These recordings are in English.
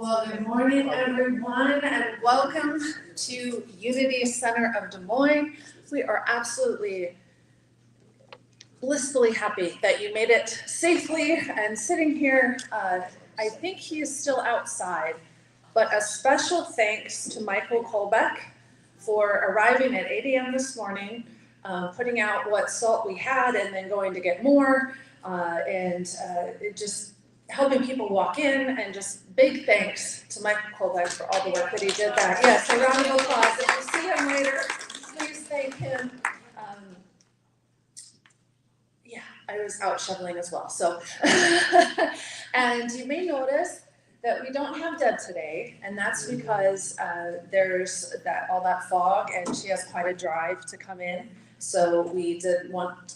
Well, good morning, everyone, and welcome to Unity Center of Des Moines. We are absolutely blissfully happy that you made it safely and sitting here. I think he is still outside, but a special thanks to Michael Kolbeck for arriving at 8 a.m. this morning, putting out what salt we had and then going to get more, and just helping people walk in, and just big thanks to Michael Kolbeck for all the work that he did that. Yes, a round of applause. If you see him later, please thank him. Yeah, I was out shoveling as well. So, and you may notice that we don't have Deb today, and that's because there's all that fog, and she has quite a drive to come in. So we didn't want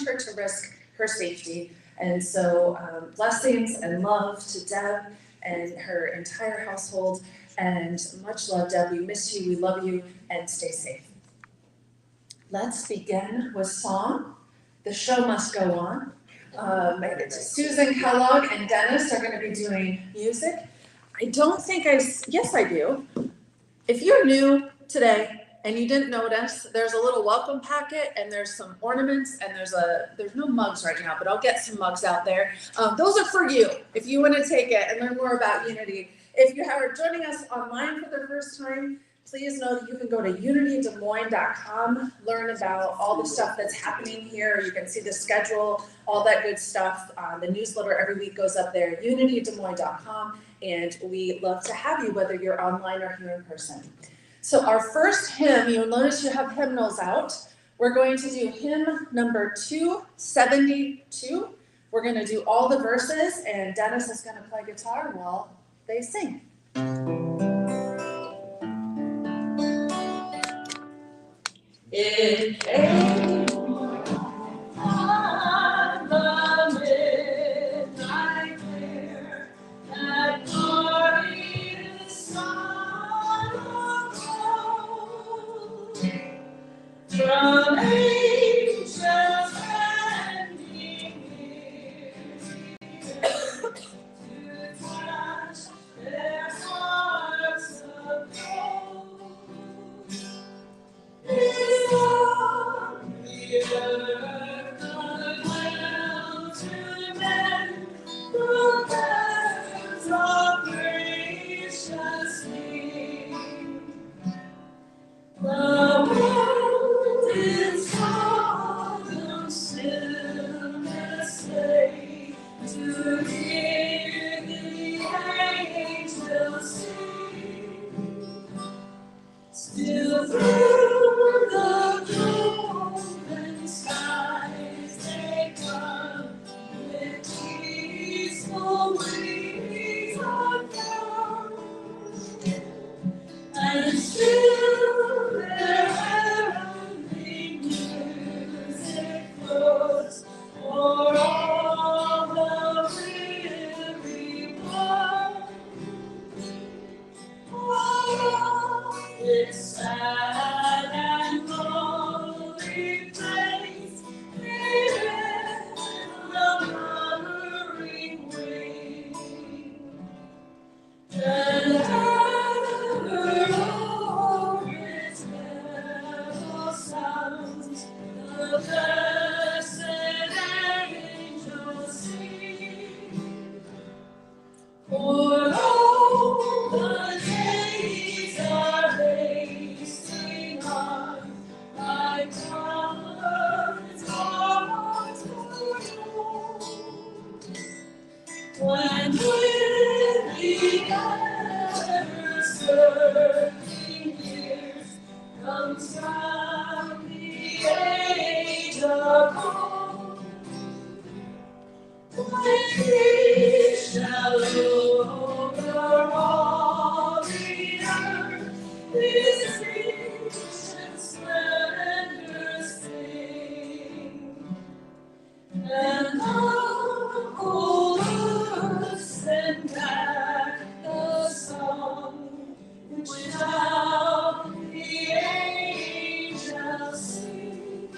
her to risk her safety. And so blessings and love to Deb and her entire household, and much love, Deb. We miss you, we love you, and stay safe. Let's begin with song. The show must go on. Susan Kellogg and Dennis are going to be doing music. I don't think yes I do. If you're new today and you didn't notice, there's a little welcome packet, and there's some ornaments, and there's no mugs right now, but I'll get some mugs out there. Those are for you if you want to take it and learn more about Unity. If you are joining us online for the first time, please know that you can go to unitydesmoines.com, learn about all the stuff that's happening here. You can see the schedule, all that good stuff. The newsletter every week goes up there, unitydesmoines.com, and we love to have you, whether you're online or here in person. So our first hymn, you'll notice you have hymnals out. We're going to do hymn number 272. We're going to do all the verses, and Dennis is going to play guitar while they sing. It came on the midnight clear that glorious sun arose, from angels bending near to touch their hearts of gold. Is on the earth goodwill to men, the birds of gracious wing. The world in solemn stillness lay to hear the angels sing. Still through the golden skies they come with peaceful wings of dawn, and still their heavenly music flows o'er all the weary world. Oh, it's sad and lonely place, here in the murmuring wing, and ever o'er its mellow sounds the blessed angels sing. For all the days are hasting on, like clouds on foretold, when with the ever-serving years comes round the age of old, when we shall over all the earth His rich and splendor sing, and love will send back the song which now the angels sing.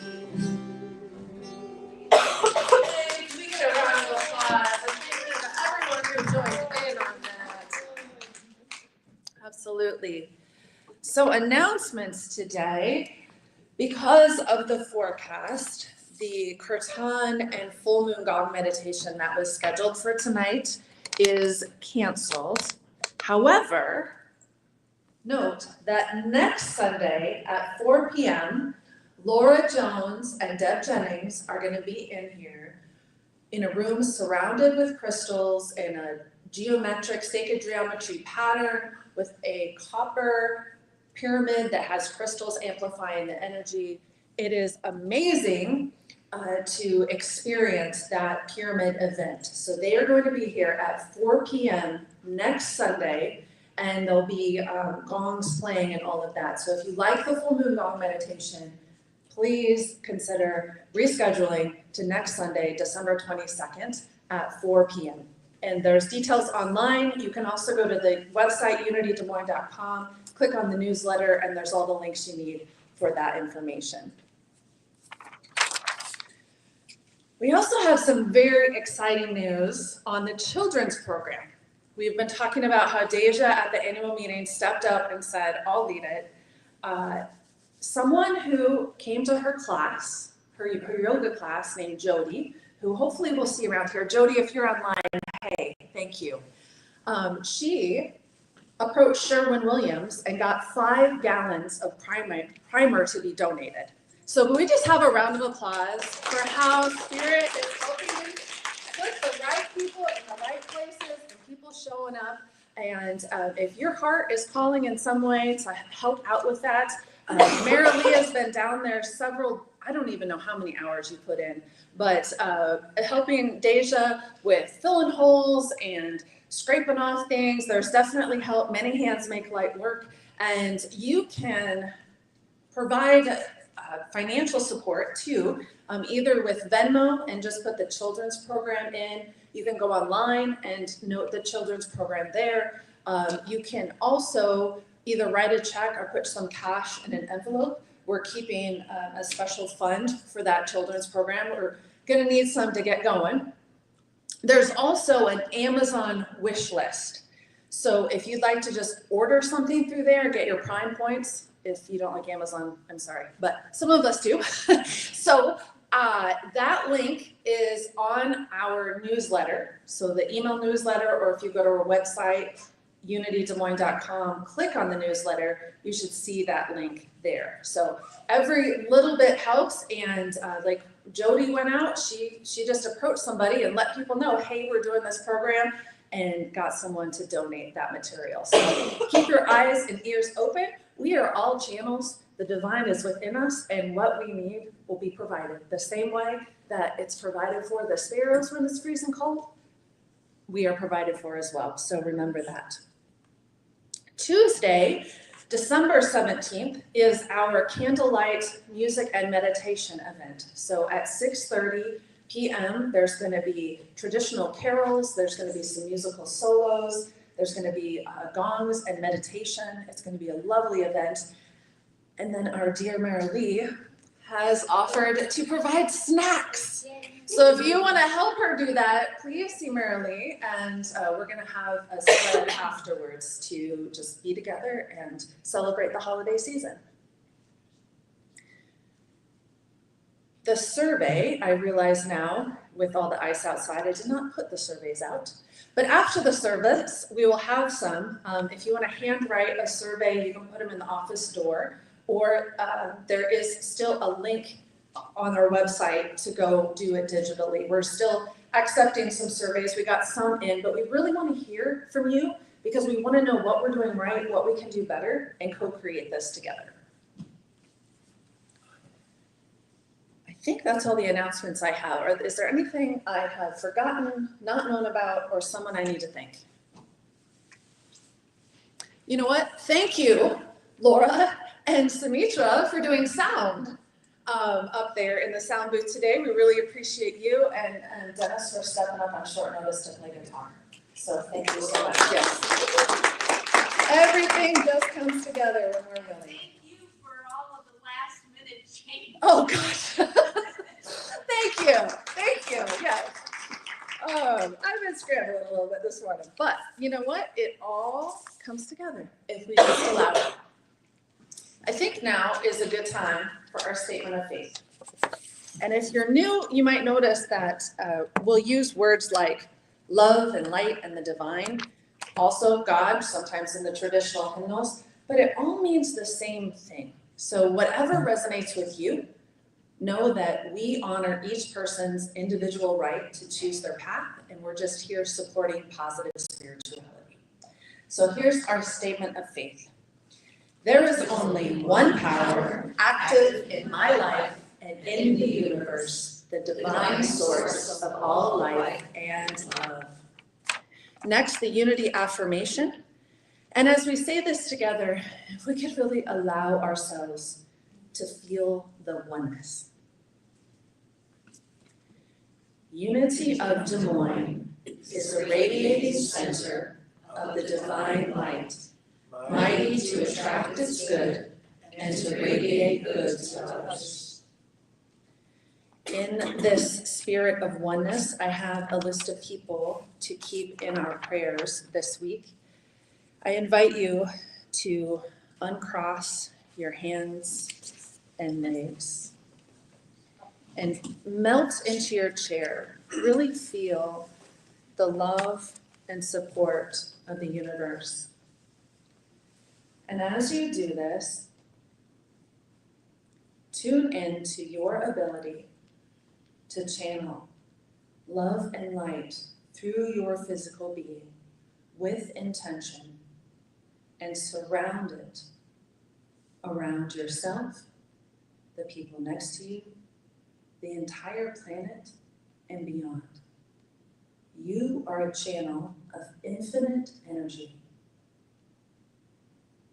We get a round of applause. absolutely. So announcements today, because of the forecast, the Kirtan and full moon gong meditation that was scheduled for tonight is canceled. However, note that next Sunday at 4 p.m., Laura Jones and Deb Jennings are going to be in here in a room surrounded with crystals in a geometric sacred geometry pattern with a copper pyramid that has crystals amplifying the energy. It is amazing to experience that pyramid event. So they are going to be here at 4 p.m. next Sunday, and there'll be gongs playing and all of that. So if you like the full moon gong meditation, please consider rescheduling to next Sunday, December 22nd at 4 p.m. And there's details online. You can also go to the website, unitydesmoines.com, click on the newsletter, and there's all the links you need for that information. We also have some very exciting news on the children's program. We've been talking about how Deja at the annual meeting stepped up and said, I'll lead it. Someone who came to her class, her yoga class, named Jody, who hopefully we'll see around here. Jody, if you're online, hey, thank you. She approached Sherwin Williams and got 5 gallons of primer to be donated. So can we just have a round of applause for how Spirit is helping put the right people in the right places and people showing up. And if your heart is calling in some way to help out with that, Marilee has been down there several, I don't even know how many hours you put in, but helping Deja with filling holes and scraping off things. There's definitely help. Many hands make light work. And you can provide financial support too, either with Venmo and just put the children's program in. You can go online and note the children's program there. You can also either write a check or put some cash in an envelope. We're keeping a special fund for that children's program. We're gonna need some to get going. There's also an Amazon wish list. So if you'd like to just order something through there, get your Prime points. If you don't like Amazon, I'm sorry, but some of us do. So that link is on our newsletter. So the email newsletter, or if you go to our website, unitydesmoines.com, click on the newsletter, you should see that link there. So every little bit helps. And like Jody went out, she just approached somebody and let people know, hey, we're doing this program, and got someone to donate that material. So keep your eyes and ears open. We are all channels. The divine is within us, and what we need will be provided. The same way that it's provided for the sparrows when it's freezing cold, we are provided for as well. So remember that. Tuesday, December 17th, is our candlelight music and meditation event. So at 6:30 p.m., there's going to be traditional carols, there's going to be some musical solos, there's going to be gongs and meditation. It's going to be a lovely event. And then our dear Marilee has offered to provide snacks. So if you want to help her do that, please see Marilee, and we're going to have a spread afterwards to just be together and celebrate the holiday season. The survey, I realize now, with all the ice outside, I did not put the surveys out. But after the service, we will have some. If you want to handwrite a survey, you can put them in the office door, or there is still a link on our website to go do it digitally. We're still accepting some surveys. We got some in, but we really want to hear from you because we want to know what we're doing right, what we can do better, and co-create this together. I think that's all the announcements I have. Or is there anything I have forgotten, not known about, or someone I need to thank? You know what? Thank you, Laura and Sumitra, for doing sound up there in the sound booth today. We really appreciate you, and Dennis for stepping up on short notice to play guitar. So thank you so much. Yes. Everything just comes together when we're willing. Thank you for all of the last minute change. Oh gosh. Thank you. Yes. I've been scrambling a little bit this morning, but you know what? It all comes together if we just allow it. I think now is a good time for our statement of faith. And if you're new, you might notice that we'll use words like love and light and the divine, also God, sometimes in the traditional hymnals, but it all means the same thing. So whatever resonates with you, know that we honor each person's individual right to choose their path, and we're just here supporting positive spirituality. So here's our statement of faith. There is only one power active in my life and in the universe, the divine source of all life and love. Next, the unity affirmation. And as we say this together, if we could really allow ourselves to feel the oneness. Unity of Des Moines is a radiating center of the divine light, mighty to attract its good and to radiate good to others. In this spirit of oneness, I have a list of people to keep in our prayers this week. I invite you to uncross your hands and legs and melt into your chair. Really feel the love and support of the universe. And as you do this, tune in to your ability to channel love and light through your physical being with intention and surround it around yourself, the people next to you, the entire planet, and beyond. You are a channel of infinite energy.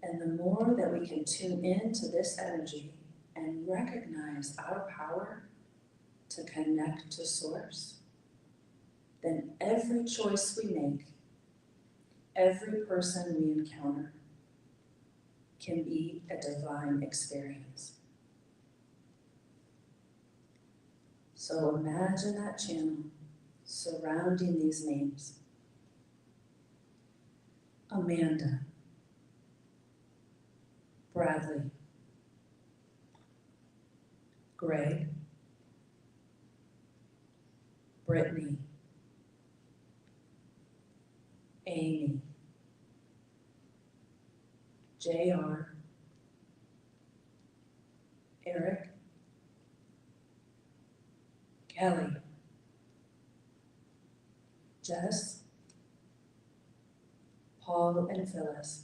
And the more that we can tune into this energy and recognize our power to connect to Source, then every choice we make, every person we encounter, can be a divine experience. So imagine that channel surrounding these names. Amanda, Bradley, Greg, Brittany, Amy, JR, Eric, Kelly, Jess, Paul and Phyllis,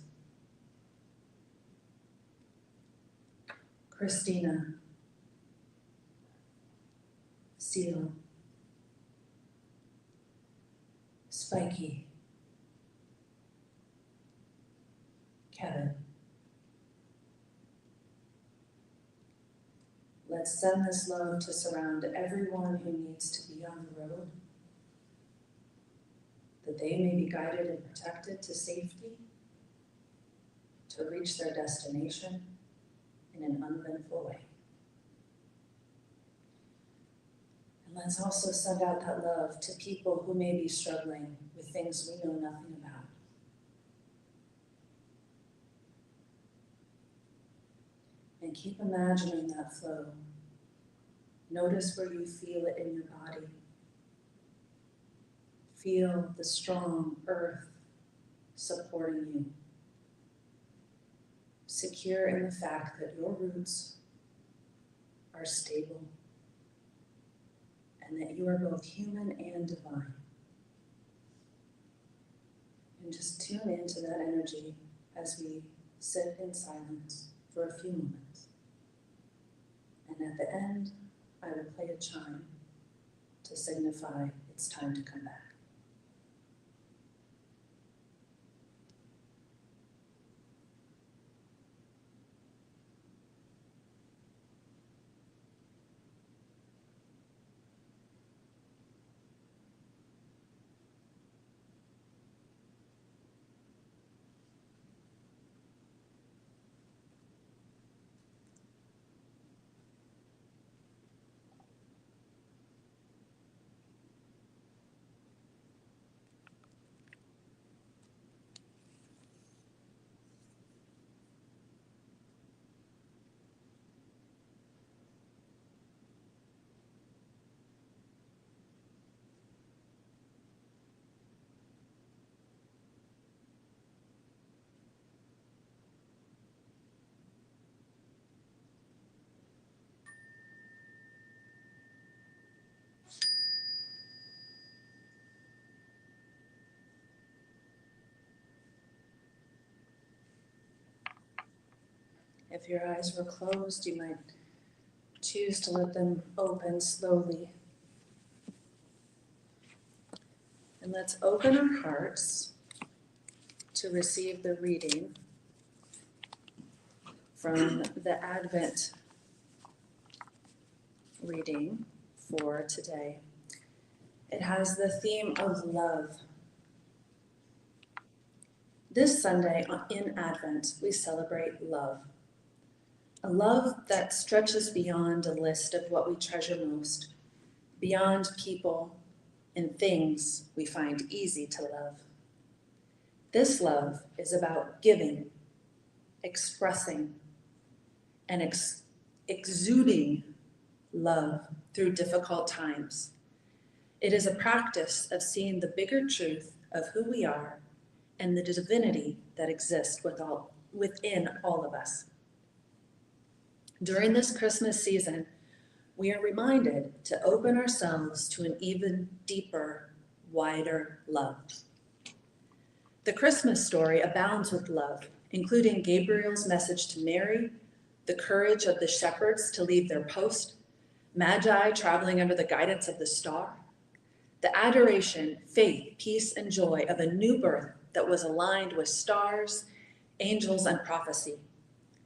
Christina, Seal, Spiky, Kevin. Let's send this love to surround everyone who needs to be on the road, that they may be guided and protected to safety, to reach their destination in an uneventful way. And let's also send out that love to people who may be struggling with things we know nothing about. And keep imagining that flow. Notice where you feel it in your body. Feel the strong earth supporting you. Secure in the fact that your roots are stable and that you are both human and divine. And just tune into that energy as we sit in silence for a few moments. And at the end, I will play a chime to signify it's time to come back. If your eyes were closed, you might choose to let them open slowly. And let's open our hearts to receive the reading from the Advent reading for today. It has the theme of love. This Sunday in Advent, we celebrate love. A love that stretches beyond a list of what we treasure most, beyond people and things we find easy to love. This love is about giving, expressing, and exuding love through difficult times. It is a practice of seeing the bigger truth of who we are and the divinity that exists within all of us. During this Christmas season, we are reminded to open ourselves to an even deeper, wider love. The Christmas story abounds with love, including Gabriel's message to Mary, the courage of the shepherds to leave their post, Magi traveling under the guidance of the star, the adoration, faith, peace, and joy of a new birth that was aligned with stars, angels, and prophecy,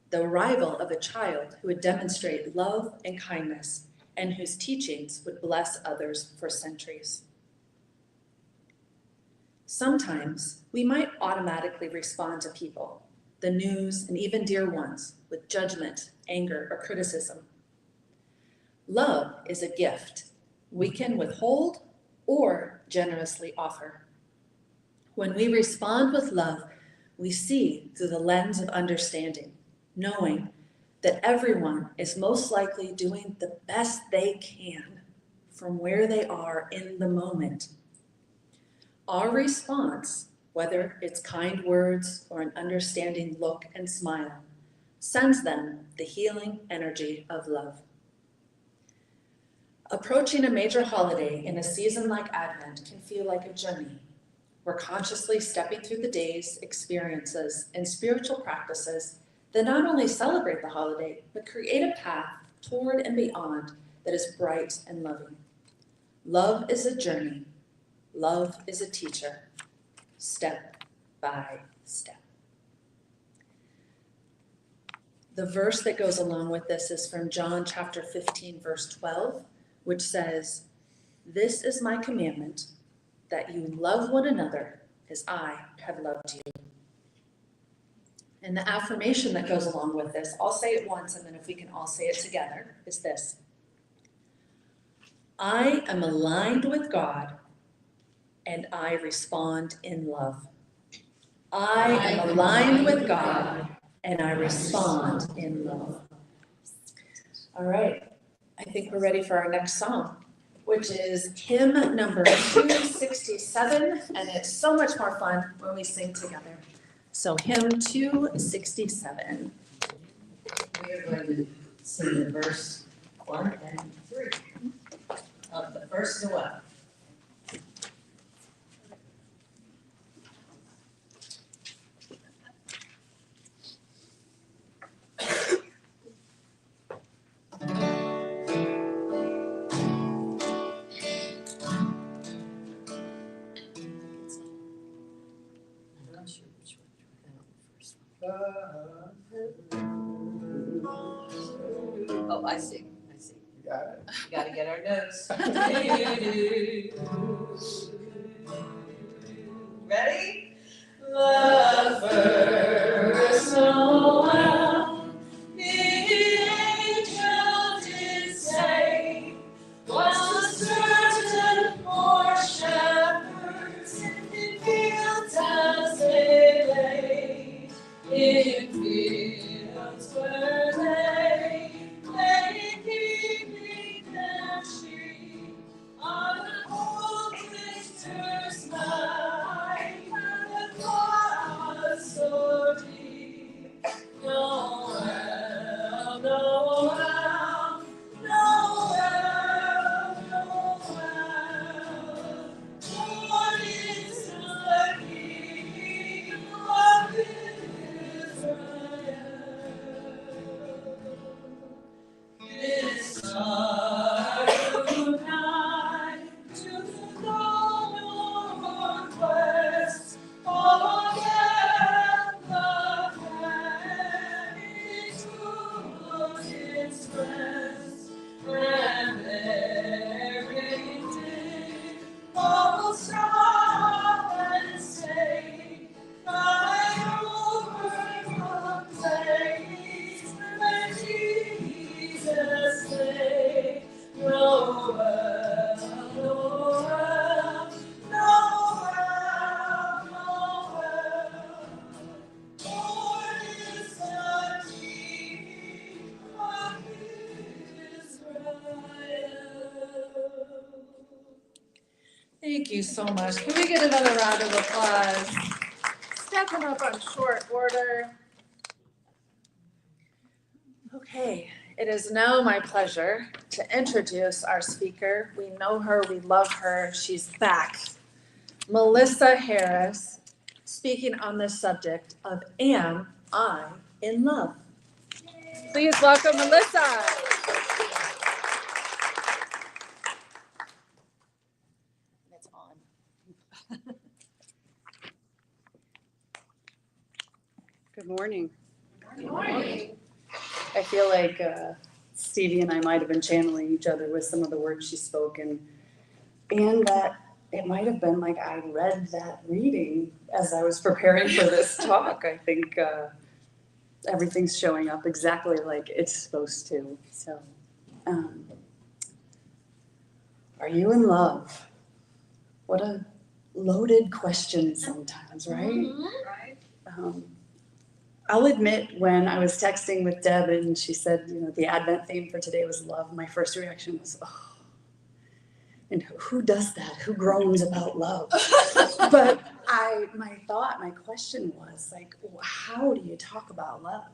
the arrival of a child who would demonstrate love and kindness and whose teachings would bless others for centuries. Sometimes we might automatically respond to people, the news, and even dear ones with judgment, anger, or criticism. Love is a gift we can withhold or generously offer. When we respond with love, we see through the lens of understanding, knowing that everyone is most likely doing the best they can from where they are in the moment. Our response, whether it's kind words or an understanding look and smile, sends them the healing energy of love. Approaching a major holiday in a season like Advent can feel like a journey. We're consciously stepping through the days, experiences, and spiritual practices that not only celebrate the holiday, but create a path toward and beyond that is bright and loving. Love is a journey. Love is a teacher, step by step. The verse that goes along with this is from John chapter 15, verse 12, which says, "This is my commandment, that you love one another as I have loved you." And the affirmation that goes along with this, I'll say it once and then if we can all say it together, is this: I am aligned with God and I respond in love. I am aligned with God and I respond in love. All right, I think we're ready for our next song, which is hymn number 267, and it's so much more fun when we sing together. So hymn 267. We are going to sing the verse 1 and 3 of the first Noel. Oh, I see. You got it. You gotta get our notes. Ready? Love first Noel, the angel did say, was certain for shepherds in fields as they lay, in fields where they lay keeping their sheep, on the cold winter's night. you so much. Can we get another round of applause? Stepping up on short order. Okay, it is now my pleasure to introduce our speaker. We know her, we love her, she's back. Melissa Harris, speaking on the subject of Am I in Love? Please welcome Melissa. It's on. Good morning. Good morning. I feel like Stevie and I might have been channeling each other with some of the words she spoke, and that it might have been like I read that reading as I was preparing for this talk. I think everything's showing up exactly like it's supposed to. So, are you in love? What a loaded question sometimes, right? Right. I'll admit, when I was texting with Deb and she said, the Advent theme for today was love, my first reaction was, oh, and who does that? Who groans about love? But my question was like, how do you talk about love?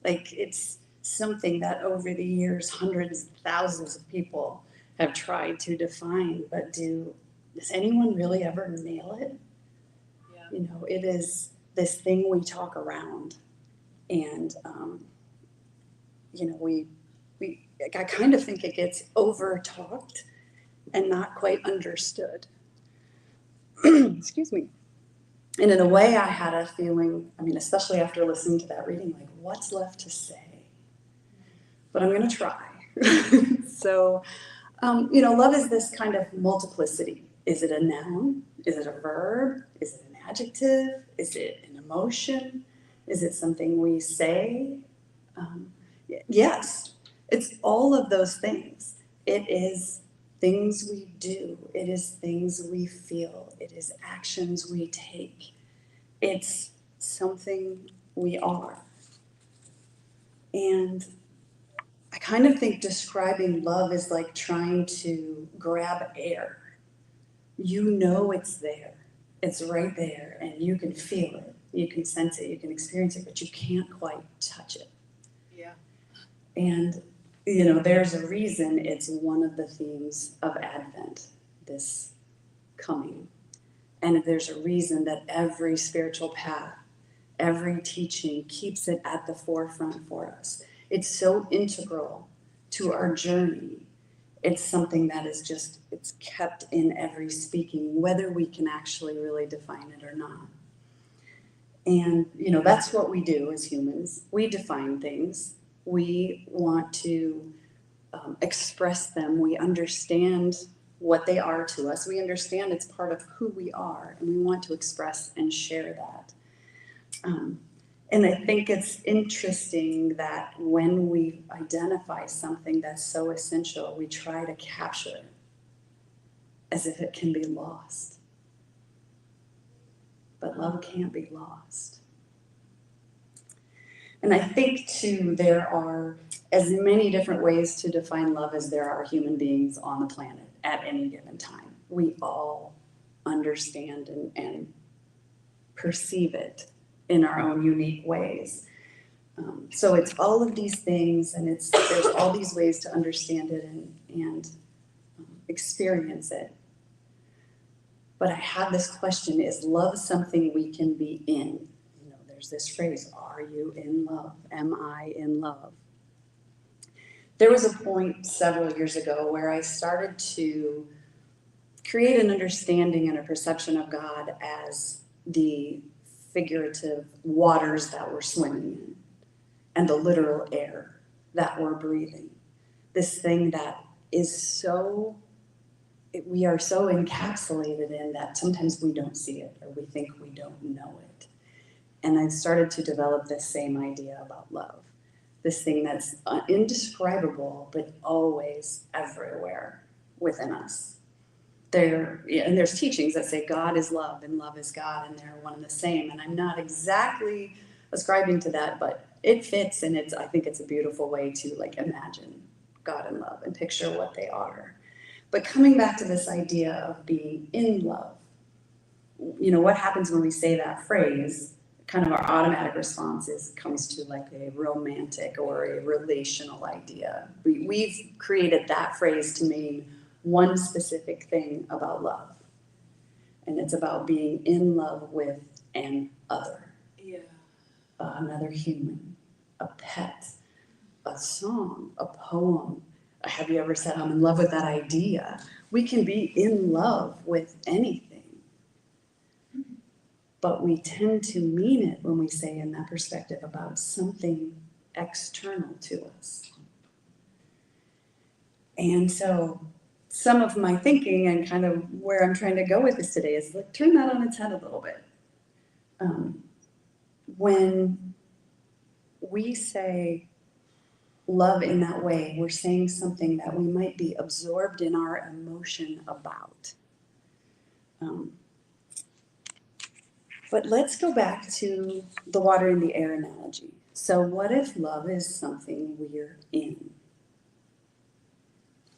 Like, it's something that over the years, hundreds, thousands of people have tried to define, but does anyone really ever nail it? Yeah. It is this thing we talk around, and I kind of think it gets over talked and not quite understood. Excuse me. And in a way, I had a feeling, especially after listening to that reading, like, what's left to say? But I'm going to try. So, love is this kind of multiplicity. Is it a noun? Is it a verb? Is it an adjective? Is it an emotion? Is it something we say? Yes, it's all of those things. It is things we do. It is things we feel. It is actions we take. It's something we are. And I kind of think describing love is like trying to grab air. It's there. It's right there, and you can feel it. You can sense it. You can experience it, but you can't quite touch it. Yeah. And, there's a reason it's one of the themes of Advent, this coming. And there's a reason that every spiritual path, every teaching keeps it at the forefront for us. It's so integral to our journey. It's something that is it's kept in every speaking, whether we can actually really define it or not. And, that's what we do as humans. We define things. We want to express them. We understand what they are to us. We understand it's part of who we are, and we want to express and share that. And I think it's interesting that when we identify something that's so essential, we try to capture it as if it can be lost. But love can't be lost. And I think, too, there are as many different ways to define love as there are human beings on the planet at any given time. We all understand and perceive it in our own unique ways. So it's all of these things, and there's all these ways to understand it and experience it. But I have this question: is love something we can be in? There's this phrase, are you in love? Am I in love? There was a point several years ago where I started to create an understanding and a perception of God as the figurative waters that we're swimming in and the literal air that we're breathing. This thing that is we are so encapsulated in that sometimes we don't see it, or we think we don't know it. And I started to develop this same idea about love, this thing that's indescribable, but always everywhere within us. And there's teachings that say God is love and love is God, and they're one and the same. And I'm not exactly ascribing to that, but it fits, and I think it's a beautiful way to imagine God and love and picture what they are. But coming back to this idea of being in love, you know, what happens when we say that phrase, kind of our automatic response comes to like a romantic or a relational idea. We've created that phrase to mean one specific thing about love. And it's about being in love with an other, Yeah. another human, a pet, a song, a poem. Have you ever said, I'm in love with that idea? We can be in love with anything. But we tend to mean it when we say in that perspective about something external to us. And so some of my thinking and kind of where I'm trying to go with this today is like turn that on its head a little bit. When we say love in that way, we're saying something that we might be absorbed in our emotion about. But let's go back to the water and the air analogy. So what if love is something we're in?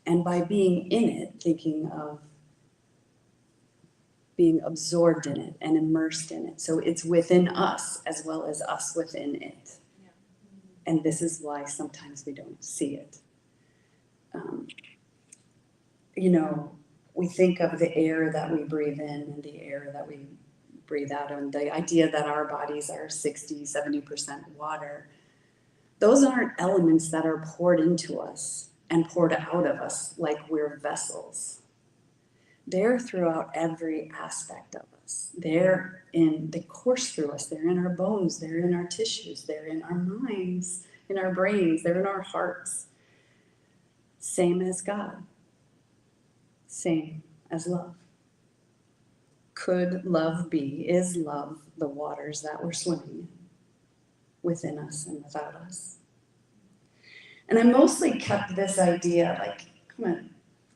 And by being in it, thinking of being absorbed in it and immersed in it. So it's within us as well as us within it. Yeah. And this is why sometimes we don't see it. You know, we think of the air that we breathe in and the air that we breathe out, and the idea that our bodies are 60, 70% water. Those aren't elements that are poured into us and poured out of us like we're vessels. They're throughout every aspect of us. They course through us. They're in our bones. They're in our tissues. They're in our minds, in our brains. They're in our hearts. Same as God. Same as love. Could love be, is love the waters that we're swimming in, within us and without us? And I mostly kept this idea like kind of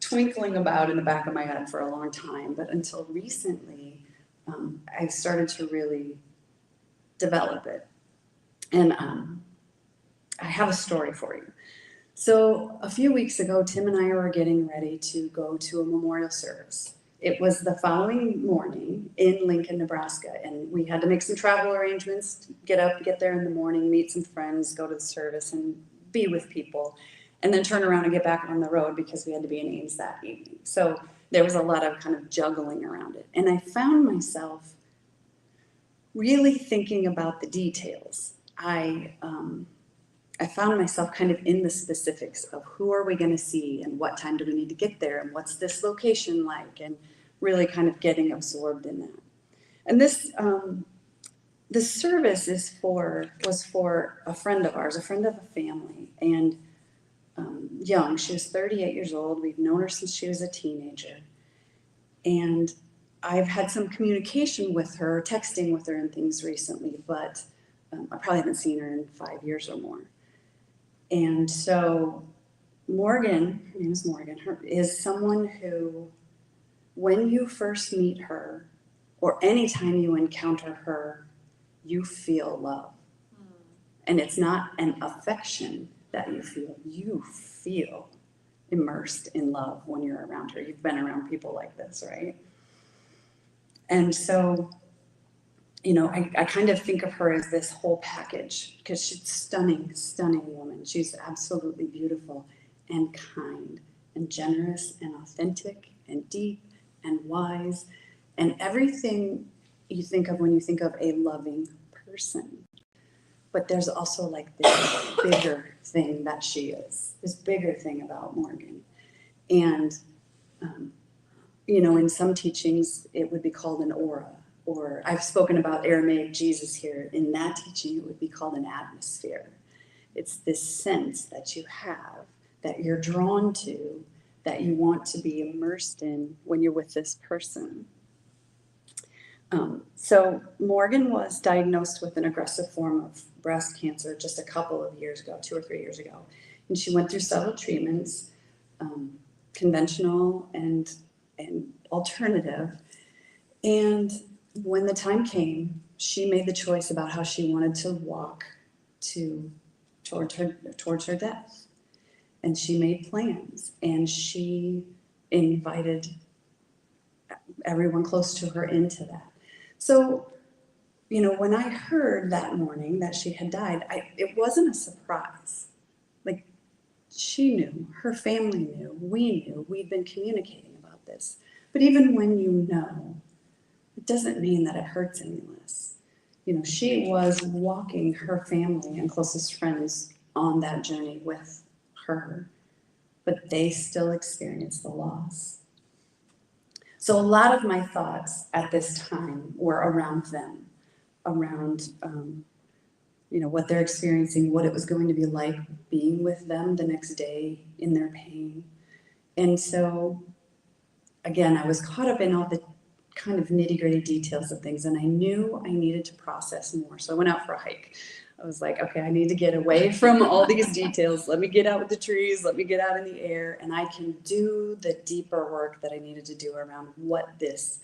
twinkling about in the back of my head for a long time, but until recently, I started to really develop it. And I have a story for you. So a few weeks ago, Tim and I were getting ready to go to a memorial service. It was the following morning in Lincoln, Nebraska, and we had to make some travel arrangements, get up, get there in the morning, meet some friends, go to the service, and be with people, and then turn around and get back on the road because we had to be in Ames that evening. So there was a lot of kind of juggling around it. And I found myself really thinking about the details. I found myself kind of in the specifics of who are we going to see and what time do we need to get there and what's this location like, and really kind of getting absorbed in that. And this service was for a friend of ours, a friend of a family, and young. She was 38 years old. We've known her since she was a teenager. And I've had some communication with her, texting with her and things recently, but I probably haven't seen her in 5 years or more. And so Morgan, her name is Morgan, is someone who, when you first meet her, or anytime you encounter her, you feel love. And it's not an affection that you feel immersed in love when you're around her. You've been around people like this, right? And so, you know, I kind of think of her as this whole package because she's stunning, stunning woman. She's absolutely beautiful and kind and generous and authentic and deep and wise and everything you think of when you think of a loving person. But there's also like this bigger thing that she is, this bigger thing about Morgan. And, you know, in some teachings, it would be called an aura. Or I've spoken about Aramaic Jesus here. In that teaching, it would be called an atmosphere. It's this sense that you have, that you're drawn to, that you want to be immersed in when you're with this person. So Morgan was diagnosed with an aggressive form of breast cancer just a couple of years ago, 2 or 3 years ago. And she went through several treatments, conventional and alternative. And when the time came, she made the choice about how she wanted to walk towards her death. And she made plans. And she invited everyone close to her into that. So, when I heard that morning that she had died, it wasn't a surprise. Like, she knew, her family knew, we knew, we'd been communicating about this. But even when you know, it doesn't mean that it hurts any less. She was walking her family and closest friends on that journey with her, but they still experienced the loss. So a lot of my thoughts at this time were around them, around what they're experiencing, what it was going to be like being with them the next day in their pain. And so, again, I was caught up in all the kind of nitty-gritty details of things, and I knew I needed to process more. So I went out for a hike. I was like, okay, I need to get away from all these details. Let me get out with the trees. Let me get out in the air, and I can do the deeper work that I needed to do around what this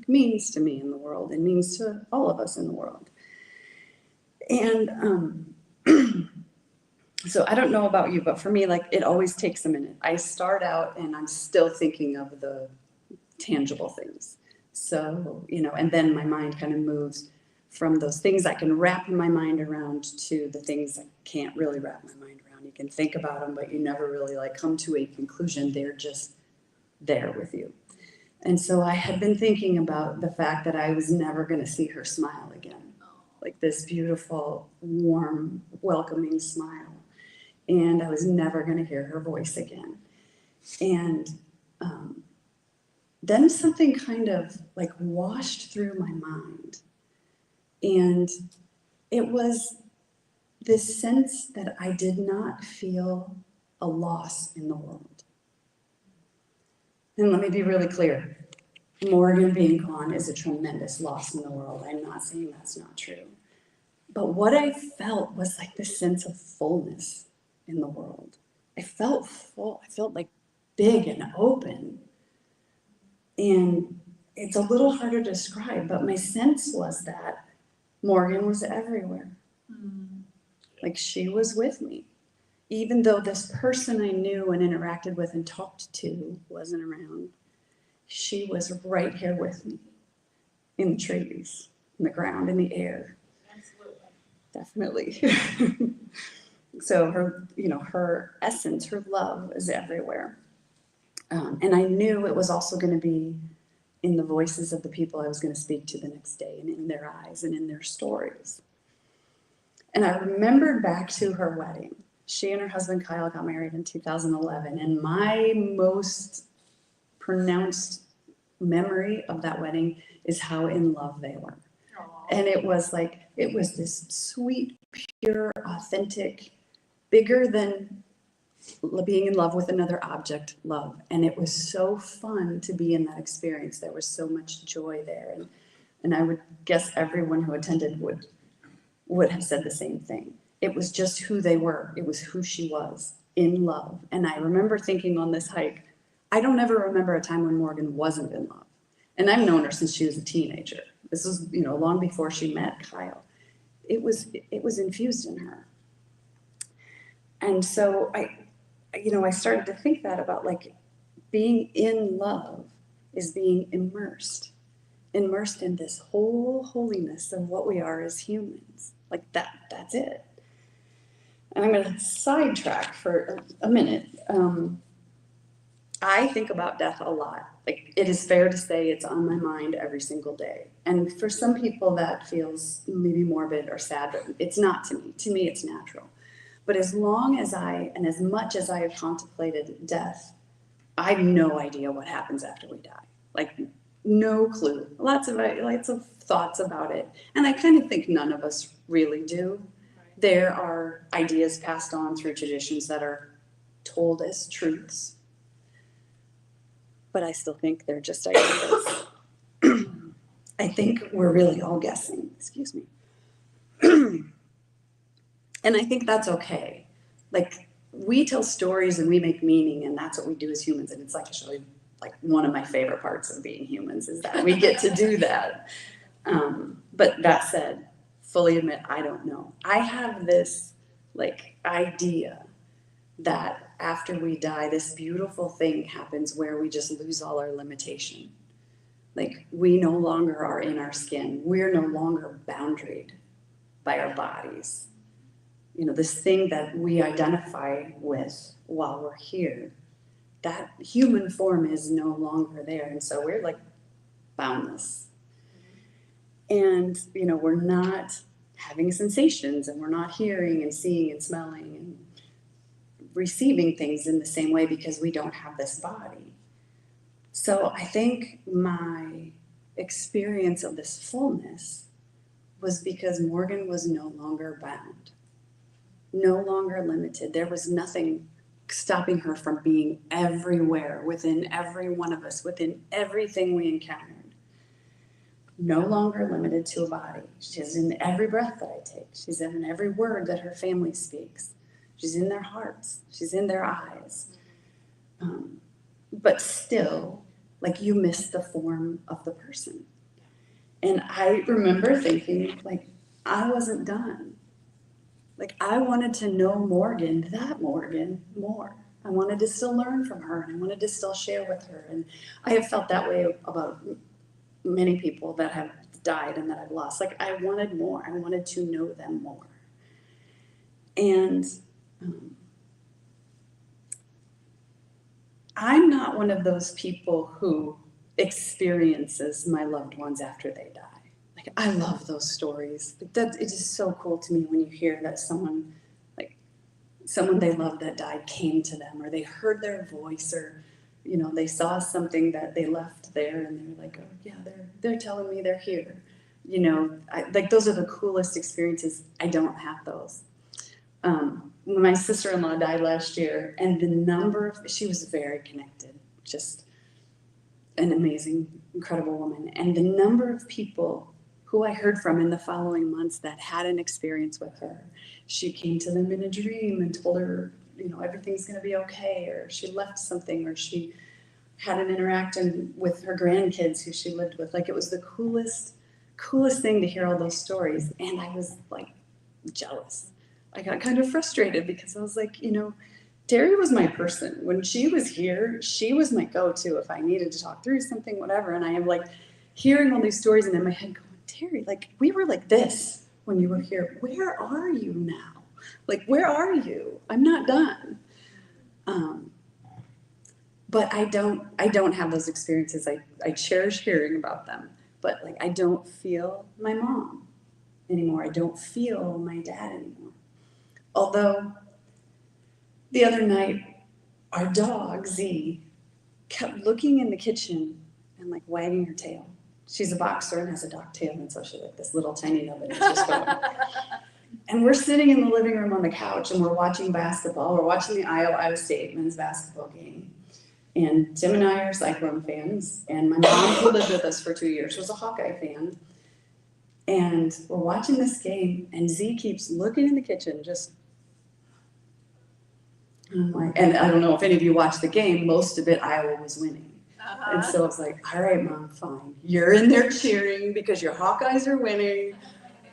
means to me in the world and means to all of us in the world. And so I don't know about you, but for me, it always takes a minute. I start out and I'm still thinking of the tangible things. So, and then my mind kind of moves from those things I can wrap my mind around to the things I can't really wrap my mind around. You can think about them, but you never really come to a conclusion. They're just there with you. And so I had been thinking about the fact that I was never going to see her smile again. This beautiful, warm, welcoming smile. And I was never going to hear her voice again. And then something kind of washed through my mind. And it was this sense that I did not feel a loss in the world. And let me be really clear. Morgan being gone is a tremendous loss in the world. I'm not saying that's not true. But what I felt was this sense of fullness in the world. I felt full. I felt big and open. And it's a little harder to describe, but my sense was that Morgan was everywhere. She was with me. Even though this person I knew and interacted with and talked to wasn't around, she was right here with me, in the trees, in the ground, in the air. Definitely. So her essence, her love is everywhere. And I knew it was also going to be in the voices of the people I was going to speak to the next day, and in their eyes and in their stories. And I remembered back to her wedding. She and her husband Kyle got married in 2011, and my most pronounced memory of that wedding is how in love they were. And it was this sweet, pure, authentic, bigger than being in love with another object love. And it was so fun to be in that experience. There was so much joy there. And I would guess everyone who attended would have said the same thing. It was just who they were. It was who she was, in love. And I remember thinking on this hike, I don't ever remember a time when Morgan wasn't in love. And I've known her since she was a teenager. This was, long before she met Kyle. It was infused in her. And so I started to think that about being in love is being immersed in this whole holiness of what we are as humans. That's it. And I'm going to sidetrack for a minute. I think about death a lot. It is fair to say it's on my mind every single day. And for some people that feels maybe morbid or sad, but it's not to me. To me, it's natural. But as long as and as much as I have contemplated death, I have no idea what happens after we die. No clue. Lots of thoughts about it. And I kind of think none of us really do. There are ideas passed on through traditions that are told as truths. But I still think they're just ideas. I think we're really all guessing. Excuse me. And I think that's okay. We tell stories and we make meaning, and that's what we do as humans. And it's actually one of my favorite parts of being humans is that we get to do that. But that said, fully admit, I don't know. I have this idea that after we die, this beautiful thing happens where we just lose all our limitation. Like, we no longer are in our skin. We're no longer boundaried by our bodies. You know, this thing that we identify with while we're here, that human form is no longer there. And so we're like boundless. And, you know, we're not having sensations, and we're not hearing and seeing and smelling and receiving things in the same way because we don't have this body. So I think my experience of this fullness was because Morgan was no longer bound, no longer limited. There was nothing stopping her from being everywhere, within every one of us, within everything we encountered. No longer limited to a body. She's in every breath that I take. She's in every word that her family speaks. She's in their hearts. She's in their eyes. But still, like, you miss the form of the person. And I remember thinking, like, I wasn't done. Like, I wanted to know Morgan, that Morgan, more. I wanted to still learn from her, and I wanted to still share with her. And I have felt that way about many people that have died and that I've lost. Like, I wanted more. I wanted to know them more. And I'm not one of those people who experiences my loved ones after they die. Like, I love those stories. Like, that, it is so cool to me when you hear that someone they love that died came to them, or they heard their voice, or, you know, they saw something that they left there and they're like, oh yeah, they're telling me they're here. You know, like, those are the coolest experiences. I don't have those. My sister-in-law died last year, and she was very connected, just an amazing, incredible woman. And the number of people who I heard from in the following months that had an experience with her, she came to them in a dream and told her, you know, everything's going to be okay, or she left something, or she had an interaction with her grandkids who she lived with. Like, it was the coolest thing to hear all those stories. And I was like jealous. I got kind of frustrated because I was like, you know, Terry was my person. When she was here, she was my go-to if I needed to talk through something, whatever. And I am like hearing all these stories, and in my head going, Terry, like, we were like this when you were here. Where are you now? Like, where are you? I'm not done. But I don't have those experiences. I cherish hearing about them, but, like, I don't feel my mom anymore. I don't feel my dad anymore. Although the other night, our dog, Z, kept looking in the kitchen and, like, wagging her tail. She's a boxer and has a dog tail, and so she's like this little tiny nubbin is just going. And we're sitting in the living room on the couch, and we're watching basketball. We're watching the Iowa State men's basketball game. And Tim and I are Cyclone fans, and my mom, who lived with us for 2 years, was a Hawkeye fan. And we're watching this game, and Z keeps looking in the kitchen, just. And I don't know if any of you watched the game. Most of it, Iowa was winning. And so I was like, all right, Mom, fine. You're in there cheering because your Hawkeyes are winning.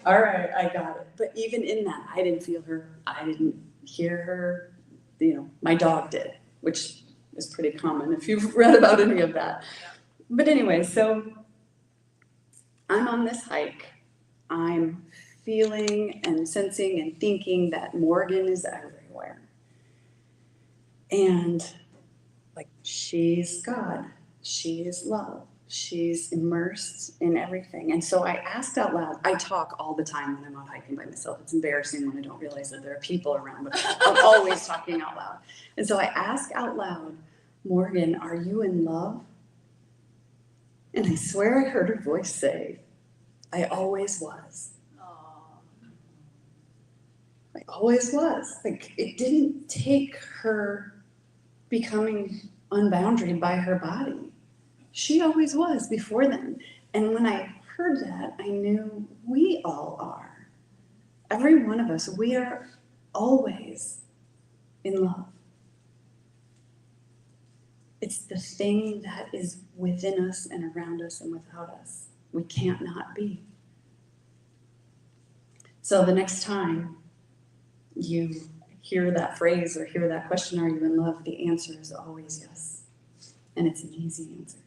All right, I got it. But even in that, I didn't feel her. I didn't hear her. You know, my dog did, which is pretty common if you've read about any of that. But anyway, so I'm on this hike. I'm feeling and sensing and thinking that Morgan is everywhere. And, like, she's God. She is love. She's immersed in everything. And so I asked out loud. I talk all the time when I'm out hiking by myself. It's embarrassing when I don't realize that there are people around, but I'm always talking out loud. And so I asked out loud, Morgan, are you in love? And I swear I heard her voice say, I always was. I always was. Like, it didn't take her becoming unboundaried by her body. She always was before then. And when I heard that, I knew we all are. Every one of us, we are always in love. It's the thing that is within us and around us and without us. We can't not be. So the next time you hear that phrase or hear that question, are you in love? The answer is always yes. And it's an easy answer.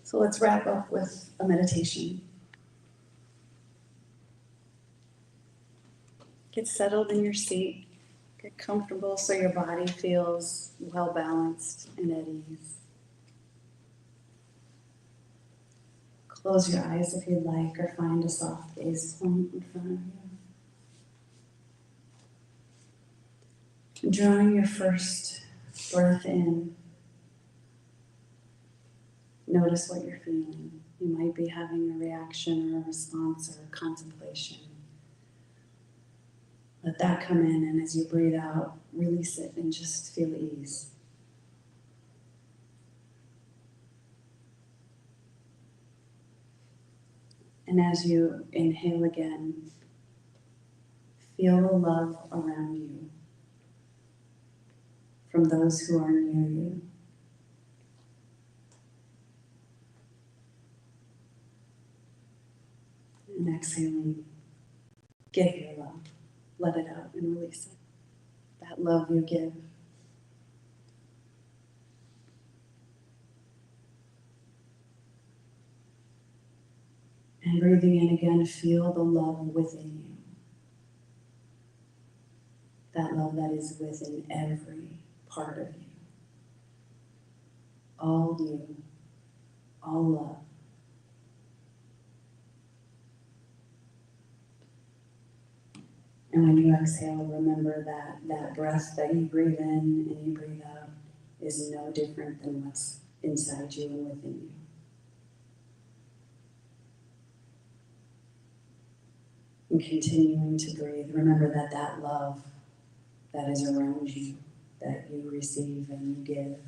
So let's wrap up with a meditation. Get settled in your seat. Get comfortable so your body feels well balanced and at ease. Close your eyes if you'd like, or find a soft gaze point in front of you. Drawing your first breath in, notice what you're feeling. You might be having a reaction or a response or a contemplation. Let that come in, and as you breathe out, release it and just feel ease. And as you inhale again, feel the love around you from those who are near you. And exhaling, give your love. Let it out and release it. That love you give. And breathing in again, feel the love within you. That love that is within every part of you. All you, all love. And when you exhale, remember that that breath that you breathe in and you breathe out is no different than what's inside you and within you. And continuing to breathe, remember that that love that is around you, that you receive and you give,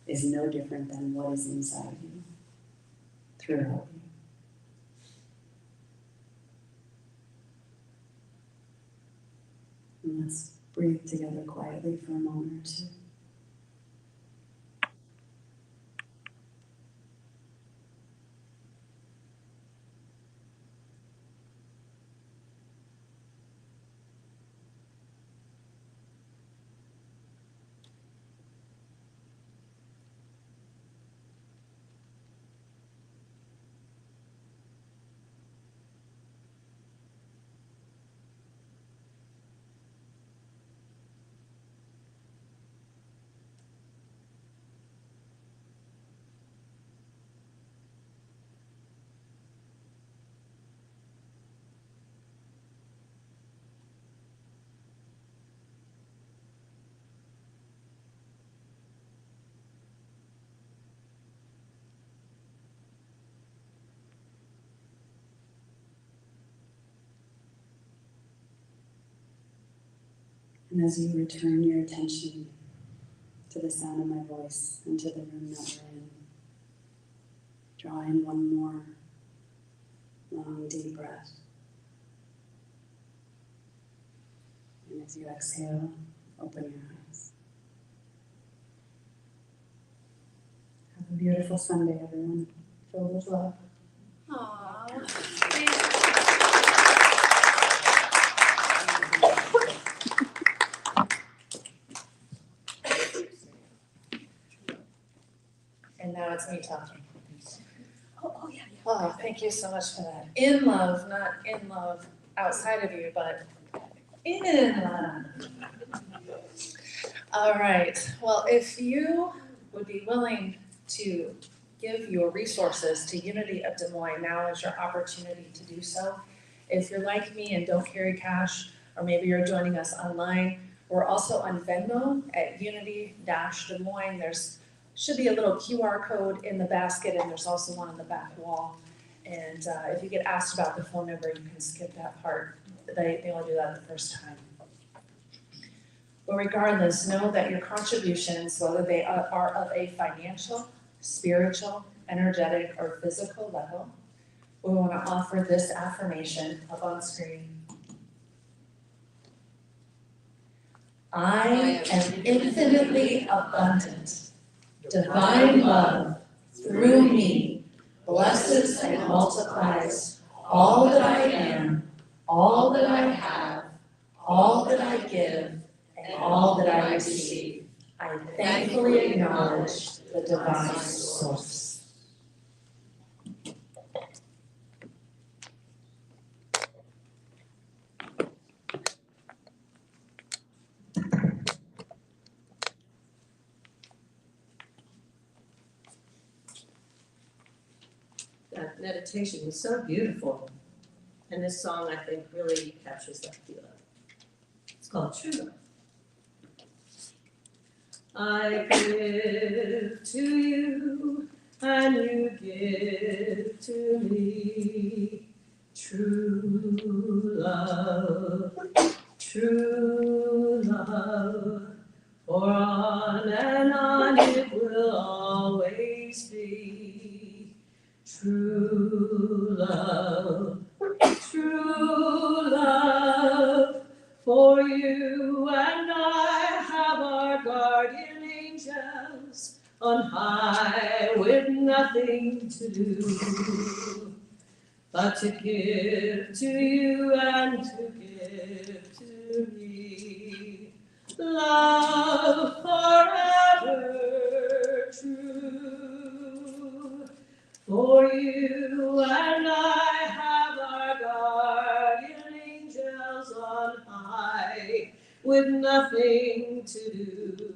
is no different than what is inside you, throughout you. And let's breathe together quietly for a moment or two. And as you return your attention to the sound of my voice and to the room that we're in, draw in one more long, deep breath. And as you exhale, open your eyes. Have a beautiful Sunday, everyone, filled with love. Aww. And now it's me talking. Oh, yeah. Oh, thank you so much for that. In love, not in love outside of you, but in love. All right. Well, if you would be willing to give your resources to Unity of Des Moines, now is your opportunity to do so. If you're like me and don't carry cash, or maybe you're joining us online, we're also on Venmo at Unity-Des Moines. There's should be a little QR code in the basket, and there's also one on the back wall. And if you get asked about the phone number, you can skip that part. They only do that the first time. But regardless, know that your contributions, whether they are of a financial, spiritual, energetic, or physical level, we want to offer this affirmation up on screen. I am infinitely abundant. Divine love through me blesses and multiplies all that I am, all that I have, all that I give, and all that I receive. I thankfully acknowledge the divine source. That meditation was so beautiful. And this song, I think, really captures that feeling. It's called True Love. I give to you, and you give to me. True love, for on and on it will always be. True love, for you and I have our guardian angels on high with nothing to do but to give to you and to give to me. Love forever true. For you and I have our guardian angels on high with nothing to do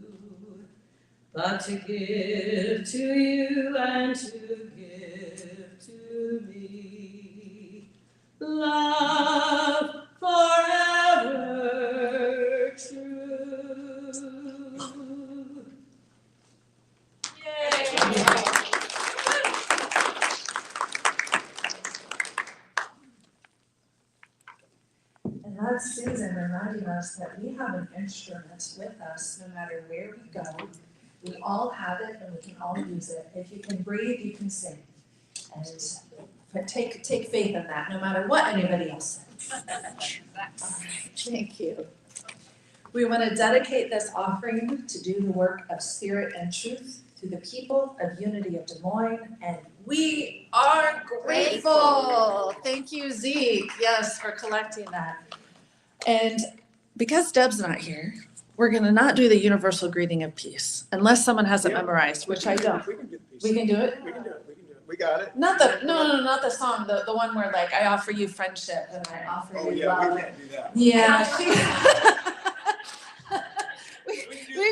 but to give to you and to give to me. Love forever true. Yay! And that's Susan reminding us that we have an instrument with us no matter where we go. We all have it and we can all use it. If you can breathe, you can sing. And take faith in that, no matter what anybody else says. All right, thank you. We want to dedicate this offering to do the work of spirit and truth to the people of Unity of Des Moines, and we are grateful. Thank you, Zeke, yes, for collecting that. And because Deb's not here, we're gonna not do the universal greeting of peace, unless someone has it memorized, which I don't. We can get peace. We can do it? We can do it. We got it. Not the, no, not the song, the one where like, I offer you friendship and I offer Oh, you yeah, love. we can't do that. Yeah. We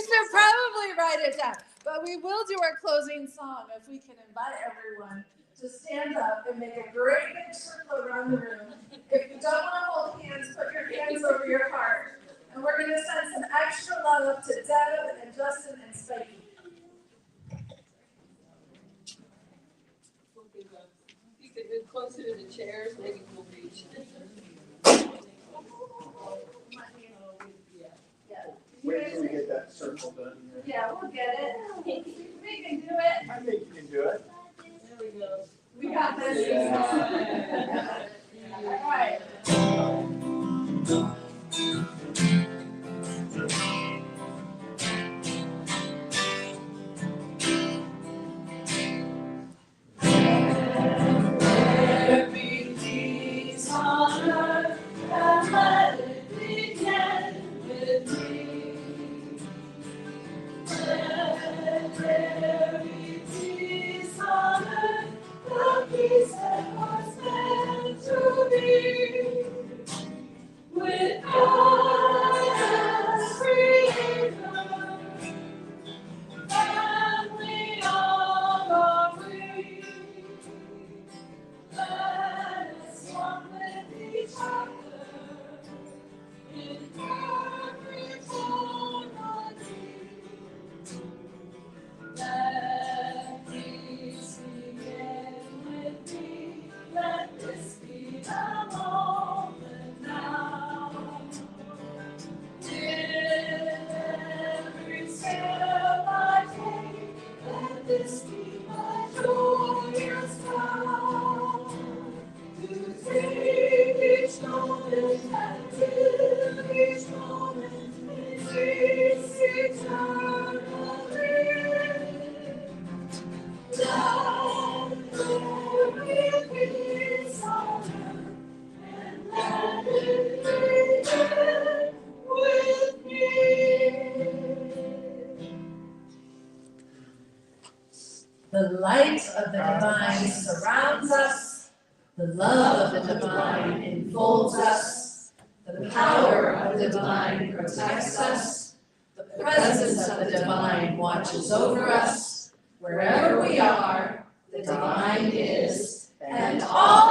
should probably write it down, but we will do our closing song if we can invite everyone to stand up and make a great big circle around the room. If you don't want to hold hands, put your hands over your heart. And we're going to send some extra love to Deb and Justin and Spikey. You could move closer to the chairs, maybe we'll reach. Wait till we get that circle done here. Yeah, we'll get it. We can do it. I think you can do it. There we go. We got this. Yeah. All right. There be peace on earth, and let it begin with me. Let there be peace on earth, the peace that was meant to divine surrounds us. The love of the divine enfolds us. The power of the divine protects us. The presence of the divine watches over us. Wherever we are, the divine is, and all